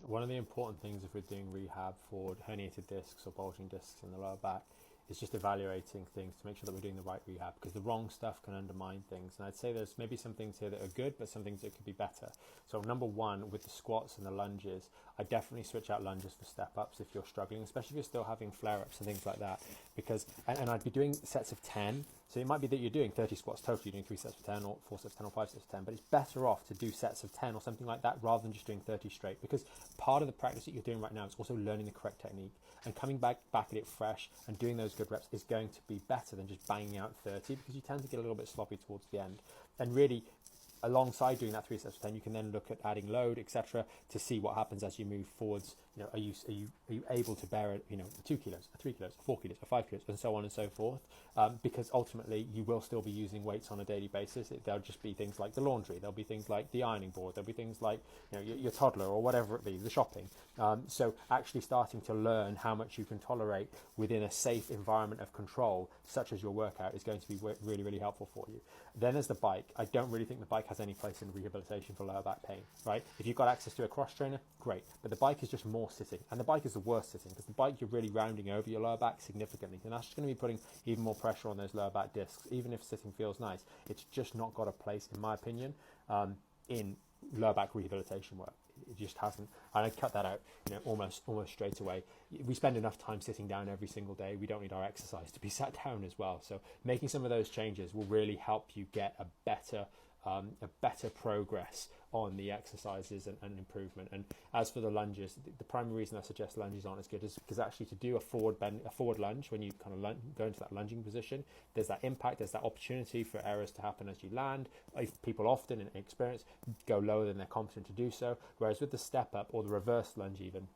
One of the important things if we're doing rehab for herniated discs or bulging discs in the lower back is just evaluating things to make sure that we're doing the right rehab, because the wrong stuff can undermine things. And I'd say there's maybe some things here that are good, but some things that could be better. So number one, with the squats and the lunges, I definitely switch out lunges for step-ups if you're struggling, especially if you're still having flare-ups and things like that. Because, and I'd be doing sets of 10. So it might be that you're doing 30 squats total, you're doing 3 sets of 10 or 4 sets of 10 or 5 sets of 10, but it's better off to do sets of 10 or something like that rather than just doing 30 straight, because part of the practice that you're doing right now is also learning the correct technique, and coming back at it fresh and doing those good reps is going to be better than just banging out 30, because you tend to get a little bit sloppy towards the end. And really, alongside doing that 3 sets of 10, you can then look at adding load, etc., to see what happens as you move forwards. You know, are you able to bear it? You know, 2 kilos, 3 kilos, 4 kilos, 5 kilos, and so on and so forth. Because ultimately, you will still be using weights on a daily basis. There'll just be things like the laundry. There'll be things like the ironing board. There'll be things like, you know, your toddler or whatever it be, the shopping. So actually starting to learn how much you can tolerate within a safe environment of control, such as your workout, is going to be really, really helpful for you. Then there's the bike. I don't really think the bike has any place in rehabilitation for lower back pain, right? If you've got access to a cross trainer, great. But the bike is just more sitting, and the bike is the worst sitting, because the bike, you're really rounding over your lower back significantly, and that's just going to be putting even more pressure on those lower back discs. Even if sitting feels nice, it's just not got a place, in my opinion, in lower back rehabilitation work. It just hasn't, and I'd cut that out, you know, almost straight away. We spend enough time sitting down every single day. We don't need our exercise to be sat down as well. So making some of those changes will really help you get a better progress on the exercises and improvement. And as for the lunges, the primary reason I suggest lunges aren't as good is because actually to do a forward lunge, when you kind of go into that lunging position, there's that impact, there's that opportunity for errors to happen as you land. If people often in experience go lower than they're competent to do so, whereas with the step up or the reverse lunge even,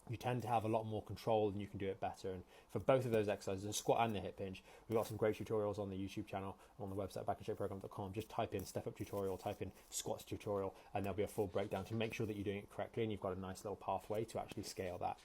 you tend to have a lot more control and you can do it better. And for both of those exercises, the squat and the hip hinge, we've got some great tutorials on the YouTube channel, on the website, backinshapeprogram.com. Just type in step up tutorial, type in squats tutorial, and there'll be a full breakdown to make sure that you're doing it correctly and you've got a nice little pathway to actually scale that.